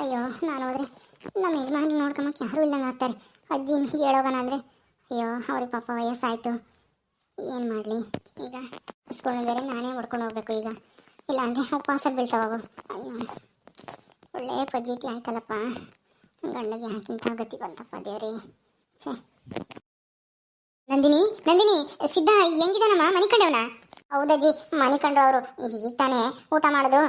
ಅಯ್ಯೋ ನಾನು ಹೋದ್ರೆ ನಮ್ಮ ಯಜಮಾನ್ರು ನೋಡ್ಕೊಂಬಕ್ಕೆ ಯಾರೂ ಇಲ್ದಂಗೆ ಆಗ್ತಾರೆ. ಅಜ್ಜಿ ಹೇಳೋಗೋಣ ಅಂದರೆ ಅಯ್ಯೋ ಅವ್ರಿಗೆ ಪಾಪ ವಯಸ್ಸಾಯಿತು, ಏನು ಮಾಡಲಿ ಈಗ. ಸ್ಕೂಲ್ ಬೇರೆ ನಾನೇ ಹೊಡ್ಕೊಂಡು ಹೋಗ್ಬೇಕು ಈಗ, ಇಲ್ಲಾಂದರೆ ಉಪವಾಸ ಬೀಳ್ತಾವ. ಅಯ್ಯೋ ಒಳ್ಳೆ ಪಜ್ಜಿತಿ ಆಯ್ತಲ್ಲಪ್ಪ, ಗಂಡಗೆ ಯಾಕಿಂತ ಗತಿ ಬಂತಪ್ಪ ದೇವ್ರಿ. ಛೇ ನಂದಿನಿ ನಂದಿನಿ, ಸಿದ್ಧ ಹೆಂಗಿದಾನಮ್ಮ? ಮನೆ ಕಂಡವನ? ಹೌದಜ್ಜಿ ಮನೆ ಕಂಡ್ರು ಅವರು. ಈಗ ತಾನೇ ಊಟ ಮಾಡೋದು,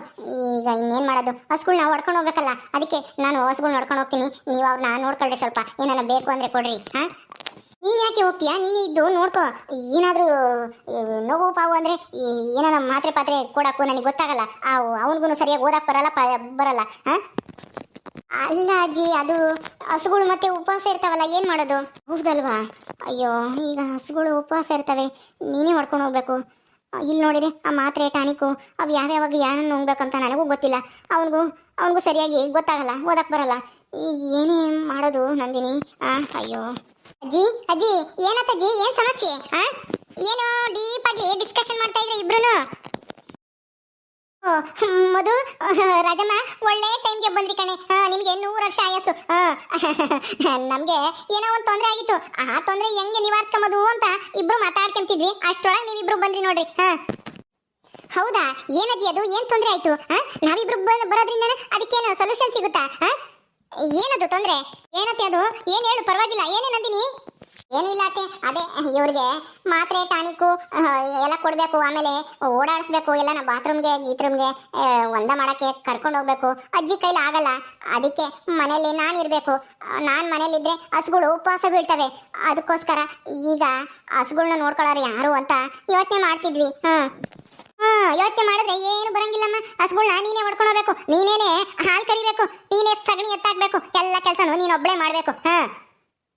ಈಗ ಇನ್ನೇನು ಮಾಡೋದು, ಹಸುಗಳ್ನ ಹೊಡ್ಕೊಂಡು ಹೋಗ್ಬೇಕಲ್ಲ, ಅದಕ್ಕೆ ನಾನು ಹಸುಗಳ್ನ ಹೊಡ್ಕೊಂಡು ಹೋಗ್ತೀನಿ, ನೀವು ಅವ್ರನ್ನ ನೋಡ್ಕೊಳ್ರಿ, ಸ್ವಲ್ಪ ಏನಾರ ಬೇಕು ಅಂದರೆ ಕೊಡ್ರಿ. ಹಾಂ ನೀನು ಯಾಕೆ ಹೋಗ್ತೀಯಾ? ನೀನು ಇದ್ದು ನೋಡ್ಕೊ, ಏನಾದರೂ ನೋವು ಪಾವು ಅಂದರೆ ಏನಾರ ಮಾತ್ರೆ ಪಾತ್ರೆ ಕೊಡೋಕ್ಕೂ ನನಗೆ ಗೊತ್ತಾಗಲ್ಲ, ಅವನಿಗೂ ಸರಿಯಾಗಿ ಓದಕ್ಕೆ ಬರಲ್ಲ. ಹಾಂ ಅಲ್ಲ ಅಜ್ಜಿ, ಅದು ಹಸುಗಳು ಮತ್ತೆ ಉಪವಾಸ ಇರ್ತಾವಲ್ಲ, ಏನು ಮಾಡೋದು? ಹೌದಲ್ವಾ? ಅಯ್ಯೋ ಈಗ ಹಸುಗಳು ಉಪವಾಸ ಇರ್ತವೆ, ನೀನೇ ಹೊಡ್ಕೊಂಡು ಹೋಗ್ಬೇಕು. ಇಲ್ಲಿ ನೋಡಿರಿ ಆ ಮಾತ್ರೆ ಟಾನಿಕು ಅವು ಯಾವ್ಯಾವಾಗ ಯಾರನ್ನು ನುಂಗ್ಬೇಕಂತ ನನಗೂ ಗೊತ್ತಿಲ್ಲ, ಅವನಿಗೂ ಸರಿಯಾಗಿ ಗೊತ್ತಾಗಲ್ಲ, ಓದಕ್ಕೆ ಬರಲ್ಲ. ಈಗ ಏನೇ ಮಾಡೋದು ನಂದಿನಿ? ಅಯ್ಯೋ ಅಜ್ಜಿ ಅಜ್ಜಿ ಏನತ್ತಜ್ಜಿ, ಏನು ಸಮಸ್ಯೆ? ಏನು ಡೀಪಾಗಿ ಡಿಸ್ಕಷನ್ ಮಾಡ್ತಾ ಇದ್ರೆ ಇಬ್ರು? ಮಧು ರಾಜಮ್ಮ ಒಳ್ಳೆ ಟೈಮ್ಗೆ ಬಂದ್ರಿ ಕಣೆ, ನಿಮಗೆ 100 ವರ್ಷ ಆಯಸ್ಸು. ನಮಗೆ ಏನೋ ಒಂದು ತೊಂದರೆ ಆಗಿತ್ತು, ಆ ತೊಂದರೆ ಹೆಂಗೆ ನಿವಾರಿಸ್ಕೊಂಬದು ಅಂತ ಇಬ್ರು ಮಾತಾಡ್ಕೊಂತಿದ್ವಿ, ಅಷ್ಟರೊಳಗೆ ನೀವಿಬ್ರು ಬಂದ್ರಿ ನೋಡ್ರಿ. ಹೌದಾ? ಏನಜ್ಜಿ ಅದು ಏನು ತೊಂದರೆ ಆಯ್ತು? ನಾವಿಬ್ರು ಬರೋದ್ರಿಂದ ಅದಕ್ಕೇನು ಸೊಲ್ಯೂಷನ್ ಸಿಗುತ್ತಾ? ಏನದು ತೊಂದರೆ? ಏನತ್ತೆ ಅದು? ಏನು ಹೇಳು, ಪರವಾಗಿಲ್ಲ. ಏನೇ ನಂದಿನಿ? ಏನೂ ಇಲ್ಲ ಅತ್ತೆ, ಅದೇ ಇವ್ರಿಗೆ ಮಾತ್ರೆ ಟಾನಿಕ್ಕು ಎಲ್ಲ ಕೊಡಬೇಕು, ಆಮೇಲೆ ಓಡಾಡಿಸ್ಬೇಕು, ಎಲ್ಲ ನಾವು ಬಾತ್ರೂಮ್ಗೆ ಗೀತ್ರೂಮ್ಗೆ ಒಂದ ಮಾಡೋಕ್ಕೆ ಕರ್ಕೊಂಡು ಹೋಗ್ಬೇಕು. ಅಜ್ಜಿ ಕೈಲಿ ಆಗಲ್ಲ, ಅದಕ್ಕೆ ಮನೇಲಿ ನಾನು ಇರಬೇಕು. ನಾನು ಮನೇಲಿದ್ದರೆ ಹಸುಗಳು ಉಪವಾಸ ಬೀಳ್ತವೆ, ಅದಕ್ಕೋಸ್ಕರ ಈಗ ಹಸುಗಳನ್ನ ನೋಡ್ಕೊಳ್ಳೋರು ಯಾರು ಅಂತ ಯೋಚನೆ ಮಾಡ್ತಿದ್ವಿ. ಯೋಚನೆ ಮಾಡಿದ್ರೆ ಏನು ಬರಂಗಿಲ್ಲಮ್ಮ, ಹಸುಗಳನ್ನ ನೀನೇ ಹೊಡ್ಕೊಂಡು ಹೋಗ್ಬೇಕು, ನೀನೇನೆ ಹಾಲು ಕರಿಬೇಕು, ನೀನೇ ಸಗಣಿ ಎತ್ತಾಕ್ಬೇಕು, ಎಲ್ಲ ಕೆಲಸನೂ ನೀನು ಒಬ್ಬಳೇ ಮಾಡಬೇಕು.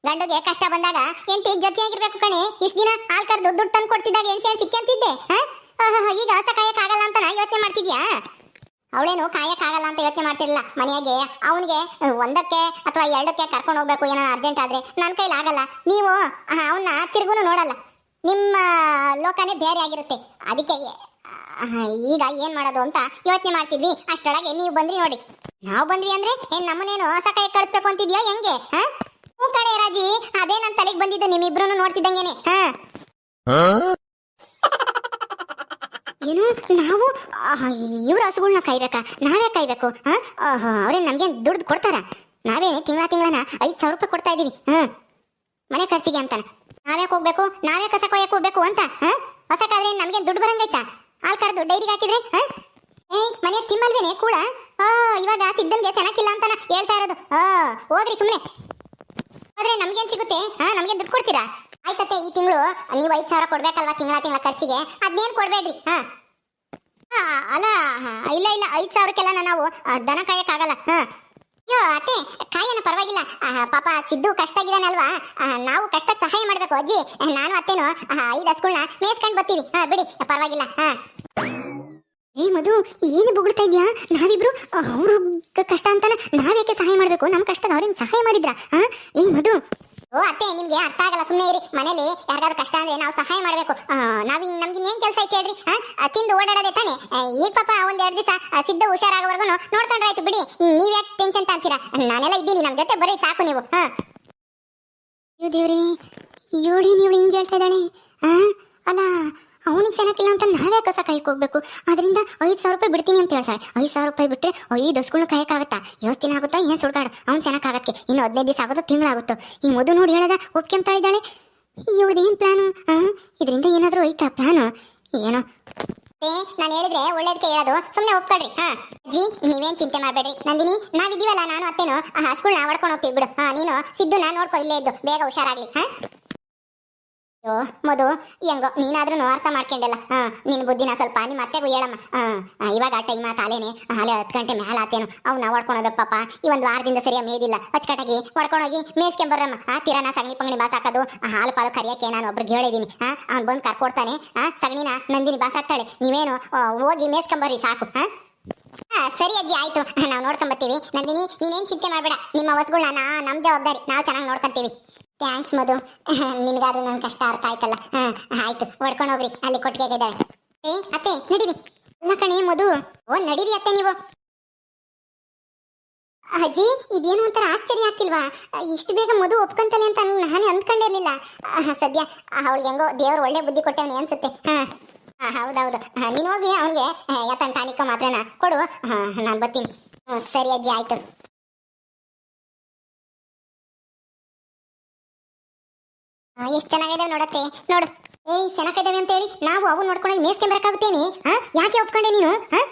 ಗಂಡುಗೆ ಕಷ್ಟ ಬಂದಾಗ ಹೆಂಡತಿ ಜೊತೆಯಾಗಿರ್ಬೇಕು ಕಣೆ. ಇಷ್ಟು ದಿನ ಹಾಲು ಕರೆದು ದುಡ್ಡು ತಂದು ಕೊಡ್ತಿದ್ದಾಗ ಹೆಣ್ಸೆ ಸಿಕ್ಕಂತಿದ್ದೆ, ಈಗ ಹಸ ಕಾಯಕ್ಕಾಗಲ್ಲ ಅಂತ ಯೋಚನೆ ಮಾಡ್ತಿದ್ಯಾ? ಅವಳೇನು ಕಾಯಕ್ಕಾಗಲ್ಲ ಅಂತ ಯೋಚನೆ ಮಾಡ್ತಿರಲಿಲ್ಲ, ಮನೆಯಾಗೆ ಅವನಿಗೆ 1ಕ್ಕೆ ಅಥವಾ 2ಕ್ಕೆ ಕರ್ಕೊಂಡು ಹೋಗ್ಬೇಕು, ಏನೋ ಅರ್ಜೆಂಟ್ ಆದರೆ ನನ್ನ ಕೈಲಿ ಆಗಲ್ಲ. ನೀವು ಅವನ್ನ ತಿರುಗುನು ನೋಡಲ್ಲ, ನಿಮ್ಮ ಲೋಕನೇ ಬೇರೆ ಆಗಿರುತ್ತೆ. ಅದಕ್ಕೆ ಈಗ ಏನು ಮಾಡೋದು ಅಂತ ಯೋಚನೆ ಮಾಡ್ತಿದ್ವಿ, ಅಷ್ಟರೊಳಗೆ ನೀವು ಬಂದ್ರಿ ನೋಡಿ. ನಾವು ಬಂದ್ವಿ ಅಂದರೆ ಏನು ನಮ್ಮನ್ನೇನು ಹೊಸ ಕಾಯಕ್ಕೆ ಕಳಿಸ್ಬೇಕು ಅಂತಿದ್ಯಾ ಹೆಂಗೆ? ಹ್ಞೂ ಕಣೆ ರಾಜಿ, ಅದೇ ನನ್ನ ತಲೆಗೆ ಬಂದಿದ್ದು ನಿಮ್ಮಿಬ್ರು ನೋಡ್ತಿದ್ದಂಗೆನೆ. ಏನು ನಾವು ಇವ್ರ ಹಸುಗಳನ್ನ ಕಾಯ್ಬೇಕಾ? ನಾವೇ ಕಾಯ್ಬೇಕು? ಅವ್ರೇನು ನಮ್ಗೆ ದುಡ್ಡು ಕೊಡ್ತಾರ? ನಾವೇನೆ ತಿಂಗಳನ 5,000 ರೂಪಾಯಿ ಕೊಡ್ತಾ ಇದೀವಿ ಮನೆ ಖರ್ಚಿಗೆ ಅಂತಾನೆ. ನಾವ್ಯಾಕೆ ಹೋಗ್ಬೇಕು? ನಾವೇ ಕಸ ಕೊಯ್ಯಕ್ಕೆ ಹೋಗ್ಬೇಕು ಅಂತ? ಹೊಸಕಾದ್ರೆ ನಮ್ಗೆ ದುಡ್ಡು ಬರಂಗೈತಾ? ಹಾಲು ಕರೆದು ಡೈರಿಗೆ ಹಾಕಿದ್ರೆ ಮನೆ ತಿಮ್ಮಲ್ವೇನೆ ಕೂಡ? ಇವಾಗ ಸಿದ್ಧನ್ಗೆ ಸೆನಕ್ಕಿಲ್ಲ ಅಂತಾನ ಹೇಳ್ತಾ ಇರೋದು. ಹೋಗ್ರಿ ಸುಮ್ಮನೆ, ಆದ್ರೆ ನಮ್ಗೇನ್ ಸಿಗುತ್ತೆ? ನಮ್ಗೆ ದುಡ್ಡು ಕೊಡ್ತೀರಾ? ಆಯ್ತತ್ತೆ, ಈ ತಿಂಗಳು ನೀವು 5,000 ಕೊಡ್ಬೇಕಲ್ವಾ ತಿಂಗಳ ಖರ್ಚಿಗೆ, ಅದ್ನೇನ್ ಕೊಡ್ಬೇಡ್ರಿ. ಅಲ್ಲ ಇಲ್ಲ 5,000ಕ್ಕೆಲ್ಲ ನಾವು ದನ ಕಾಯಕ್ಕಾಗಲ್ಲ. ಅಯ್ಯೋ ಅತ್ತೆ, ಕಾಯನ ಪರವಾಗಿಲ್ಲ, ಪಾಪ ಸಿದ್ದು ಕಷ್ಟ ಆಗಿದಾನಲ್ವಾ, ನಾವು ಕಷ್ಟಕ್ಕೆ ಸಹಾಯ ಮಾಡ್ಬೇಕು. ಅಜ್ಜಿ ನಾನು ಅತ್ತೇನು 5 ಹಸುಗಳನ್ನ ಮೇಯ್ಸ್ಕೊಂಡು ಬರ್ತೀವಿ, ಬಿಡಿ ಪರವಾಗಿಲ್ಲ. ಮಧು ಏನು ಬೊಗಳ್ತಾ ಇದ್ಯಾ? ನಾವಿಬ್ರು ಅವ್ರ ಕಷ್ಟ ಅಂತಾನ ನಾವ್ಯಾಕೆ ಸಹಾಯ ಮಾಡ್ಬೇಕು? ನಮ್ಮ ಕಷ್ಟದ ಅವ್ರೇನು ಸಹಾಯ ಮಾಡಿದ್ರ? ಮಧು ಓ ಅತ್ತೆ, ನಿಮ್ಗೆ ಅರ್ಥ ಆಗಲ್ಲ, ಸುಮ್ಮನೆ ಇರಿ. ಮನೇಲಿ ಯಾರಿಗಾದ್ರು ಕಷ್ಟ ಅಂದ್ರೆ ನಾವು ಸಹಾಯ ಮಾಡ್ಬೇಕು. ನಮ್ಗೆ ಏನ್ ಕೆಲಸ ಐತೆ ಹೇಳ್ರಿ? ತಿಂದು ಓಡಾಡೋದೇ ತಾನೆ. ಈಗ ಪಾಪ 1-2 ದಿವಸ ಸಿದ್ಧ ಹುಷಾರಾಗೋವರೆಗೂ ನೋಡ್ಕೊಂಡ್ರಾಯ್ತು ಬಿಡಿ, ನೀವ್ಯಾಕೆ ಟೆನ್ಷನ್ ತಾಂತೀರಾ? ನಾನೆಲ್ಲ ಇದ್ದೀನಿ, ನಮ್ಮ ಜೊತೆ ಬರೀ ಸಾಕು ನೀವು. ದೇವ್ರಿ, ಇವಳು ಹಿಂಗೆ ಹೇಳ್ತಾ ಇದ್ದಾಳೆ. ಅಲ್ಲ ಅವನಿಗೆ ಚೆನ್ನಾಗಿಲ್ಲ ಅಂತ ನಾವೇ ಕಸ ಕಾಯಕ್ಕೆ ಹೋಗ್ಬೇಕು? ಅದರಿಂದ 5,000 ರೂಪಾಯಿ ಬಿಡ್ತೀನಿ ಅಂತ ಹೇಳ್ತಾಳೆ. 5,000 ರೂಪಾಯಿ ಬಿಟ್ಟರೆ 5 ಹಸುಗಳನ್ನ ಕಾಯಕ್ಕಾಗತ್ತಾ? ಎಷ್ಟು ದಿನ ಆಗುತ್ತಾ? ಏನು ಸುಡ್ಗಾಡು ಅವ್ನು ಚೆನ್ನಾಗಾಗಕ್ಕೆ ಇನ್ನು 15 ದಿವಸ ಆಗುತ್ತೋ, ತಿಂಗಳಾಗುತ್ತೋ? ಈ ಮಧು ನೋಡಿ ಹೇಳದ ಒಪ್ಕೊಂತಾಳಿದ್ದಾಳೆ. ಇವಳದು ಏನು ಪ್ಲಾನು? ಇದರಿಂದ ಏನಾದರೂ ಐತಾ ಪ್ಲಾನು? ಏನೋ ನಾನು ಹೇಳಿದ್ರೆ ಒಳ್ಳೇದಕ್ಕೆ ಹೇಳೋದು, ಸುಮ್ಮನೆ ಒಪ್ಕೊಳ್ರಿ. ಅಜ್ಜಿ ನೀವೇನು ಚಿಂತೆ ಮಾಡಬೇಡ್ರಿ. ನಂದಿನಿ ನಾವಿದ್ದೀವಲ್ಲ, ನಾನು ಅತ್ತೇನು ಹಸುಗಳನ್ನ ಹೊಡ್ಕೊಂಡು ಹೋಗ್ತೀವಿ ಬಿಡು. ನೀನು ಸಿದ್ದುನ ನೋಡ್ಕೊ, ಇಲ್ಲೇ ಇದ್ದು ಬೇಗ ಹುಷಾರಾಗ್ಲಿ. ಮಧು ಹೆಂಗೋ ನೀನಾದ್ರೂ ಅರ್ಥ ಮಾಡ್ಕೊಂಡಿಲ್ಲ. ನಿನ್ನ ಬುದ್ಧಿನ ಸ್ವಲ್ಪ ನಿಮ್ಮ ಅತ್ತೆಗೂ ಹೇಳಮ್ಮ. ಇವಾಗ ಟೈಮ್ ತಾಲೇನೆ 10 ಗಂಟೆ ಮೇಲೆ ಆತೇನು, ಅವ್ನ ಹೊಡ್ಕೊಂಡು ಹೋಗ್ಬೇಕು ಪಾಪ. ಈ 1 ವಾರದಿಂದ ಸರಿಯಾಗಿ ಮೇದಿಲ್ಲ, ಅಚ್ಚಕಟ್ಟಾಗಿ ಹೊಡ್ಕೊಂಡೋಗಿ ಮೇಯ್ಸ್ಕೊಂಬರ್ರಮ್ಮ. ತೀರಾನ ಸಗಣಿ ಪಂಗಣಿ ಬಾಸಾಕೋದು, ಹಾಲು ಪಾಲು ಕರಿಯಕ್ಕೆ ನಾನು ಒಬ್ರಿಗೆ ಹೇಳಿದ್ದೀನಿ. ಅವ್ನು ಬಂದು ಕರ್ಕೊಡ್ತಾನೆ, ಸಗಣಿನ ನಂದಿನಿ ಬಾಸಾಕ್ತಾಳೆ, ನೀವೇನು ಹೋಗಿ ಮೇಯ್ಸ್ಕೊಂಬರ್ರಿ ಸಾಕು. ಸರಿ ಅಜ್ಜಿ, ಆಯ್ತು, ನಾವು ನೋಡ್ಕೊಂಬರ್ತೀವಿ. ನಂದಿನಿ ನೀನೇನು ಚಿಂತೆ ಮಾಡಬೇಡ, ನಿಮ್ಮ ಹಸುಗಳನ್ನ ನಮ್ಮ ಜವಾಬ್ದಾರಿ, ನಾವು ಚೆನ್ನಾಗಿ ನೋಡ್ಕೊಂತೀವಿ. ಥ್ಯಾಂಕ್ಸ್ ಮಧು, ನಿನಗಾದ್ರೂ ನನ್ನ ಕಷ್ಟ ಅರ್ಥ ಆಯ್ತಲ್ಲ. ಆಯ್ತು, ಹೊಡ್ಕೊಂಡು ಹೋಗ್ರಿ, ಅಲ್ಲಿ ಕೊಟ್ಟಿಗೆ ಇದ್ದಾವೆ. ಅತ್ತೆ ನಡೀರಿ. ಅಲ್ಲ ಕಣೆ ಮಧು, ನಡೀರಿ ಅತ್ತೆ ನೀವು. ಅಜ್ಜಿ ಇದೇನು ಒಂಥರ ಆಶ್ಚರ್ಯ ಆಗ್ತಿಲ್ವಾ? ಇಷ್ಟು ಬೇಗ ಮಧು ಒಪ್ಕೊಂತಾನೆ ಅಂತ ನಾನು ಅಂದ್ಕೊಂಡಿರ್ಲಿಲ್ಲ. ಸದ್ಯ ಅವಳಿಗೆ ಹೆಂಗೋ ದೇವ್ರು ಒಳ್ಳೆ ಬುದ್ಧಿ ಕೊಟ್ಟವನೇ ಅನ್ಸುತ್ತೆ. ಹೌದೌದು. ನೀನು ಹೋಗಿ ಅವನಿಗೆ ಯಾತನ್ ಟಾನಿಕ ಮಾತ್ರನ ಕೊಡು, ನಾನು ಬರ್ತೀನಿ. ಸರಿ ಅಜ್ಜಿ, ಆಯ್ತು. ಎಷ್ಟು ಚೆನ್ನಾಗಿದೆ ನೋಡತ್ತೆ, ನೋಡು. ಚೆನ್ನಾಗಿದ್ದಾವೆ ಅಂತ ಹೇಳಿ ನಾವು ಅವು ನೋಡ್ಕೊಂಡು ಮೇಸ್ಕೊಂಬರಕ್ಕಾಗುತ್ತೇನೆ? ಯಾಕೆ ಒಪ್ಕೊಂಡೆ ನೀನು?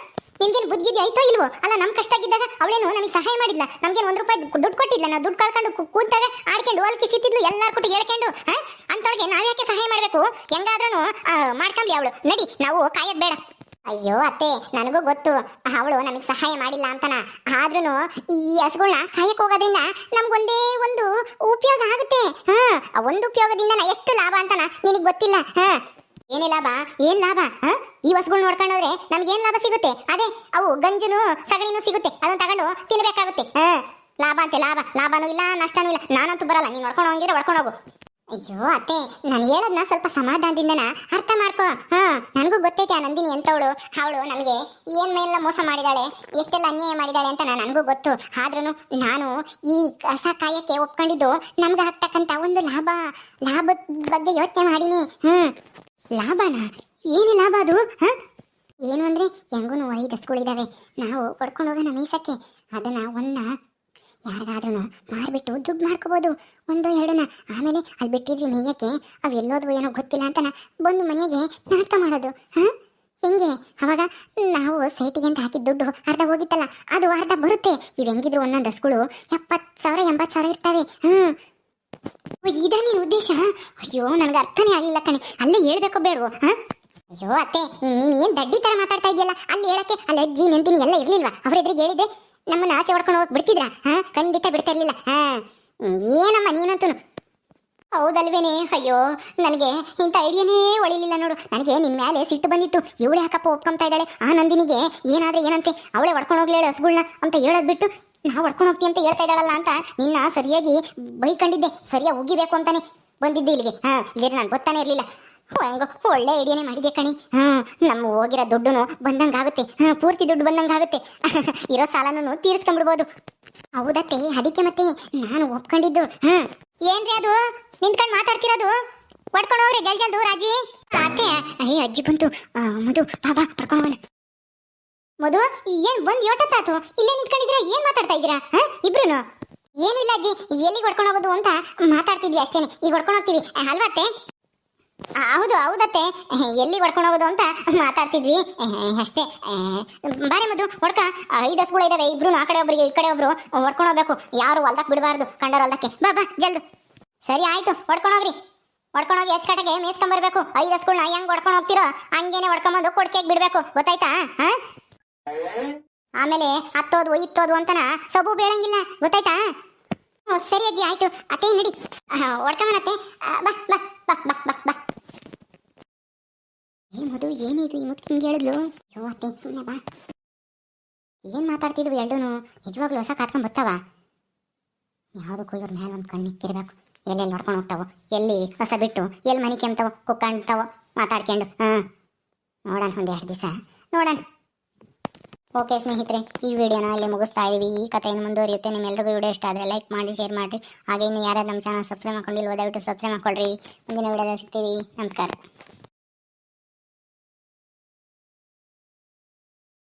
ನಿಮ್ಗೇನು ಬುದ್ಧಿದ್ದೆ ಆಯ್ತೋ ಇಲ್ವೋ? ಅಲ್ಲ, ನಮ್ ಕಷ್ಟ ಆಗಿದ್ದಾಗ ಅವಳೇನು ನಮಗೆ ಸಹಾಯ ಮಾಡಿಲ್ಲ, ನಮ್ಗೇನು ₹1 ದುಡ್ಡು ಕೊಟ್ಟಿಲ್ಲ. ನಾವು ದುಡ್ಡು ಕಳ್ಕೊಂಡು ಕೂತಾಗ ಆಡ್ಕೊಂಡು ಅಲ್ಕಿ ಸಿತ್ತಿದ್ಲು, ಎಲ್ಲಾರು ಕೊಟ್ಟು ಹೇಳ್ಕೊಂಡು. ಅಂತೊಳಗೆ ನಾವ್ಯಾಕೆ ಸಹಾಯ ಮಾಡ್ಬೇಕು? ಹೆಂಗಾದ್ರೂ ಮಾಡ್ಕೊಂಡ್ಲಿ ಅವಳು. ನಡಿ, ನಾವು ಕಾಯೋದ್ ಬೇಡ. ಅಯ್ಯೋ ಅತ್ತೆ, ನನಗೂ ಗೊತ್ತು ಅವಳು ನಮಗೆ ಸಹಾಯ ಮಾಡಿಲ್ಲ ಅಂತನ. ಆದ್ರೂ ಈ ಹಸುಗಳನ್ನ ಕಾಯಕ್ ಹೋಗೋದ್ರಿಂದ ನಮ್ಗೊಂದೇ ಒಂದು ಉಪಯೋಗ ಆಗುತ್ತೆ. ಆ ಒಂದು ಉಪಯೋಗದಿಂದ ಎಷ್ಟು ಲಾಭ ಅಂತನ ನಿನಗೆ ಗೊತ್ತಿಲ್ಲ. ಏನೇ ಲಾಭ? ಏನ್ ಲಾಭ? ಈ ಹಸುಗಳು ನೋಡ್ಕೊಂಡೋದ್ರೆ ನಮ್ಗೆ ಏನ್ ಲಾಭ ಸಿಗುತ್ತೆ? ಅದೇ ಅವು ಗಂಜುನು ಸಗಣಿನೂ ಸಿಗುತ್ತೆ, ಅದನ್ನ ತಗೊಂಡು ತಿನ್ಬೇಕಾಗುತ್ತೆ. ಲಾಭ ಅಂತೆ ಲಾಭ. ಲಾಭನೂ ಇಲ್ಲ, ನಷ್ಟನೂ ಇಲ್ಲ. ನಾನಂತೂ ಬರಲ್ಲ. ನೀನ್ ಹೊಡ್ಕೊಂಡು ಹೋಗಿರೋ ಹೊಡ್ಕೊಂಡು ಹೋಗು. ಅಯ್ಯೋ ಅತ್ತೆ, ನಾನು ಹೇಳೋದನ್ನ ಸ್ವಲ್ಪ ಸಮಾಧಾನದಿಂದನ ಅರ್ಥ ಮಾಡ್ಕೋ. ನನಗೂ ಗೊತ್ತೈತೆ ಆ ನಂದಿನಿ ಎಂತವಳು. ಅವಳು ನಮಗೆ ಏನ್ ಮೇಲೆಲ್ಲ ಮೋಸ ಮಾಡಿದಾಳೆ, ಎಷ್ಟೆಲ್ಲ ಅನ್ಯಾಯ ಮಾಡಿದಾಳೆ ಅಂತ ನನಗೂ ಗೊತ್ತು. ಆದ್ರೂ ನಾನು ಈ ಕಸ ಕಾಯಕ್ಕೆ ಒಪ್ಕೊಂಡಿದ್ದು ನಮ್ಗೆ ಆಗ್ತಕ್ಕಂಥ ಒಂದು ಲಾಭದ ಬಗ್ಗೆ ಯೋಚನೆ ಮಾಡೀನಿ. ಲಾಭನಾ? ಏನು ಲಾಭ ಅದು? ಏನು ಅಂದ್ರೆ ಹೆಂಗೂ 5 ಹಸುಗಳಿದಾವೆ, ನಾವು ಹೊಡ್ಕೊಂಡು ಹೋಗೋಣ ಮೀಸಕ್ಕೆ. ಅದನ್ನ ಯಾರಿಗಾದ್ರೂ ಮಾರ್ಬಿಟ್ಟು ದುಡ್ಡು ಮಾಡ್ಕೋಬೋದು, 1-2ನ. ಆಮೇಲೆ ಅಲ್ಲಿ ಬಿಟ್ಟಿದ್ವಿ ಮೇಯಕ್ಕೆ, ಅವು ಎಲ್ಲೋದ್ವು ಏನೋ ಗೊತ್ತಿಲ್ಲ ಅಂತನ ಬಂದು ಮನೆಗೆ ನಾಟಕ ಮಾಡೋದು. ಹೆಂಗೆ ಅವಾಗ ನಾವು ಸೈಟಿಗೆ ಅಂತ ಹಾಕಿದ ದುಡ್ಡು ಅರ್ಧ ಹೋಗಿತ್ತಲ್ಲ, ಅದು ಅರ್ಧ ಬರುತ್ತೆ. ಇವು ಹೆಂಗಿದ್ರು ಒಂದೊಂದು ಹಸುಗಳು 70,000 80,000 ಇರ್ತವೆ. ಇದಾ ನಿನ್ ಉದ್ದೇಶ? ಅಯ್ಯೋ, ನನಗೆ ಅರ್ಥನೇ ಆಗಲಿಲ್ಲ ಕಣೆ. ಅಲ್ಲೇ ಹೇಳ್ಬೇಕೋ ಬೇಡವೋ? ಅಯ್ಯೋ ಅತ್ತೆ, ನೀನ್ ಏನ್ ದಡ್ಡಿ ತರ ಮಾತಾಡ್ತಾ ಇದೆಯಲ್ಲ. ಅಲ್ಲಿ ಹೇಳಕ್ಕೆ ಅಲ್ಲಿ ಅಜ್ಜಿ ನೆಂದಿನಿ ಎಲ್ಲ ಇರ್ಲಿಲ್ವಾ? ಅವ್ರ ಎದುರಿಗೆ ಹೇಳಿದ್ರೆ ನಮ್ಮನ್ನ ಆಸೆ ಹೊಡ್ಕೊಂಡು ಹೋಗಿ ಬಿಡ್ತಿದ್ರ? ಖಂಡಿತ ಬಿಡ್ತಾ ಇರ್ಲಿಲ್ಲ. ಏನಮ್ಮ ನೀನಂತೂ. ಹೌದಲ್ವೇನೆ? ಅಯ್ಯೋ, ನನಗೆ ಇಂಥ ಐಡಿಯಾನೇ ಒಳಿಲಿಲ್ಲ ನೋಡು. ನನಗೆ ನಿನ್ ಮೇಲೆ ಸಿಟ್ಟು ಬಂದಿತ್ತು. ಇವಳೆ ಯಾಕಪ್ಪ ಒಪ್ಕೊಂತಾ ಇದ್ದಾಳೆ? ಆ ನಂದಿನಿಗೆ ಏನಾದ್ರೆ ಏನಂತೆ, ಅವಳೇ ಹೊಡ್ಕೊಂಡು ಹೋಗ್ಲಿ ಹೇಳು ಹಸುಗಳನ್ನ ಅಂತ ಹೇಳೋದ್ ಬಿಟ್ಟು ನಾವು ಹೊಡ್ಕೊಂಡು ಹೋಗ್ತೀವಿ ಅಂತ ಹೇಳ್ತಾ ಇದ್ದಾಳಲ್ಲ ಅಂತ ನಿನ್ನ ಸರಿಯಾಗಿ ಬೈಕೊಂಡಿದ್ದೆ. ಸರಿಯಾಗಿ ಉಗಿಬೇಕು ಅಂತಾನೆ ಬಂದಿದ್ದೆ ಇಲ್ಲಿಗೆ. ಇಲ್ಲೇ ನಾನು ಗೊತ್ತಾನೆ ಇರ್ಲಿಲ್ಲ. ಹೆಂಗೋ ಒಳ್ಳೆ ಐಡಿಯಾನೇ ಮಾಡಿದೆ ಕಣಿ. ನಮ್ಮ ಹೋಗಿರೋ ದುಡ್ಡುನು ಬಂದಂಗಾಗುತ್ತೆ. ಪೂರ್ತಿ ದುಡ್ಡು ಬಂದಂಗಾಗುತ್ತೆ. ಇರೋ ಸಾಲನೂ ತೀರಿಸ್ಕೊಂಡ್ಬಿಡ್ಬೋದು. ಹೌದತ್ತೆ, ಅದಕ್ಕೆ ಮತ್ತೆ ನಾನು ಒಪ್ಕೊಂಡಿದ್ದು. ಏನ್ರಿ ಅದು ನಿಂತ್ಕೊಂಡು ಮಾತಾಡ್ತಿರೋದು? ಹೊಡ್ಕೊಂಡು ಹೋಗ್ರಿ ಜಲ್ದು ರಾಜಿ. ಅತ್ತೆ, ಅಜ್ಜಿ ಬಂತು. ಮಧು ಬಾಬಾ ಹೊಡ್ಕೊಂಡು ಹೋಗೋಣ. ಮಧು, ಏನ್ ಬಂದ್ ಯೋಟತ್ತಾತು? ಇಲ್ಲೇ ನಿಂತ್ಕೊಂಡಿದ್ದೀರಾ? ಏನ್ ಮಾತಾಡ್ತಾ ಇದ್ದೀರಾ ಇಬ್ರು? ಏನು ಇಲ್ಲ ಅಜ್ಜಿ, ಎಲ್ಲಿಗೆ ಹೊಡ್ಕೊಂಡು ಹೋಗೋದು ಅಂತ ಮಾತಾಡ್ತಿದ್ವಿ ಅಷ್ಟೇನೆ. ಈಗ ಹೊಡ್ಕೊಂಡು ಹೋಗ್ತೀವಿ ಅಲ್ವತ್ತೆ? ಹೌದು ಹೌದತ್ತೆ, ಎಲ್ಲಿ ಹೊಡ್ಕೊಂಡು ಹೋಗೋದು ಅಂತ ಮಾತಾಡ್ತಿದ್ವಿ ಅಷ್ಟೇ. ಬಾರೆ ಮಧು, ಹೊಡ್ಕ. 5 ಹಸುಗಳು ಇದಾವೆ, ಇಬ್ರು ಆ ಕಡೆ ಒಬ್ರಿಗೆ ಈ ಕಡೆ ಒಬ್ರು ಹೊಡ್ಕೊಂಡು ಹೋಗ್ಬೇಕು. ಯಾರು ಹೊಲ್ದಕ್ಕೆ ಬಿಡಬಾರ್ದು, ಕಂಡರ ಹೊಲ್ದಕ್ಕೆ. ಬಾ ಜಲ್ದು. ಸರಿ ಆಯ್ತು, ಹೊಡ್ಕೊಂಡೋಗ್ರಿ. ಹೊಡ್ಕೊಂಡೋಗಿ ಹೆಚ್ಕಟಗೆ ಮೇಸ್ಕೊಂಬರ್ಬೇಕು. 5 ಹಸುಗಳನ್ನ ಹೆಂಗ್ ಹೊಡ್ಕೊಂಡು ಹೋಗ್ತಿರೋ ಹಂಗೇನೆ ಹೊಡ್ಕೊಂಬಂದು ಕೊಡ್ಕೆಗೆ ಬಿಡ್ಬೇಕು, ಗೊತ್ತಾಯ್ತಾ? ಆಮೇಲೆ ಹತ್ತೋದು ಇತ್ತೋದು ಅಂತನ ಸಬು ಬೇಳಂಗಿಲ್ಲ, ಗೊತ್ತಾಯ್ತಾ? ಸರಿ ಅಜ್ಜಿ, ಆಯ್ತು. ಅತ್ತೆ ನಡಿ, ಹೊಡ್ಕೊಂಬನತ್ತೆ. ಬಾ ಬಾ ಬಾ ಬಾ ಬಾ ಬಾ. ಮಧು, ಏನಿದು ಈ ಮುತ್ತು ಹಿಂಗೆ ಹೇಳಿದ್ಲು? ಅಯ್ಯೋ ಅತ್ತೆ, ಸುಮ್ಮನೆ ಬಾ. ಏನ್ ಮಾತಾಡ್ತಿದ್ವು ಎರಡೂನು? ನಿಜವಾಗ್ಲೂ ಹೊಸ ಕಾತ್ಕೊಂಡ್ ಬರ್ತಾವ? ಯಾವುದಕ್ಕೂ ಇವ್ರ ಮೇಲೆ ಒಂದು ಕಣ್ಣಿಕ್ಕಿರ್ಬೇಕು. ಎಲ್ಲೆಲ್ಲಿ ನೋಡ್ಕೊಂಡು ಹೋಗ್ತಾವೋ, ಎಲ್ಲಿ ಹೊಸ ಬಿಟ್ಟು ಎಲ್ಲಿ ಮನೆ ಕೆಮ್ತಾವೋ, ಕುಕ್ಕಾಣ್ತಾವೋ ಮಾತಾಡ್ಕೊಂಡು. ನೋಡೋಣ ಒಂದು 2 ದಿವಸ ನೋಡೋಣ. ಓಕೆ ಸ್ನೇಹಿತರೆ, ಈ ವಿಡಿಯೋನ ಅಲ್ಲಿ ಮುಗಿಸ್ತಾ ಇದೀವಿ. ಈ ಕಥೆಯನ್ನು ಮುಂದುವರಿಯುತ್ತೆ. ನಿಮ್ಮೆಲ್ಲರಿಗೂ ವಿಡಿಯೋ ಇಷ್ಟ ಆದರೆ ಲೈಕ್ ಮಾಡಿ, ಶೇರ್ ಮಾಡಿರಿ. ಹಾಗೆ ಇನ್ನು ಯಾರು ನಮ್ಮ ಚಾನಲ್ ಸಬ್ಸ್ಕ್ರೈಬ್ ಮಾಡ್ಕೊಂಡಿಲ್ವೋ ದಯವಿಟ್ಟು ಸಬ್ಸ್ಕ್ರೈಬ್ ಮಾಡ್ಕೊಳ್ರಿ. ಮುಂದಿನ ವಿಡಿಯೋದಲ್ಲಿ ಸಿಗ್ತೀವಿ. ನಮಸ್ಕಾರ.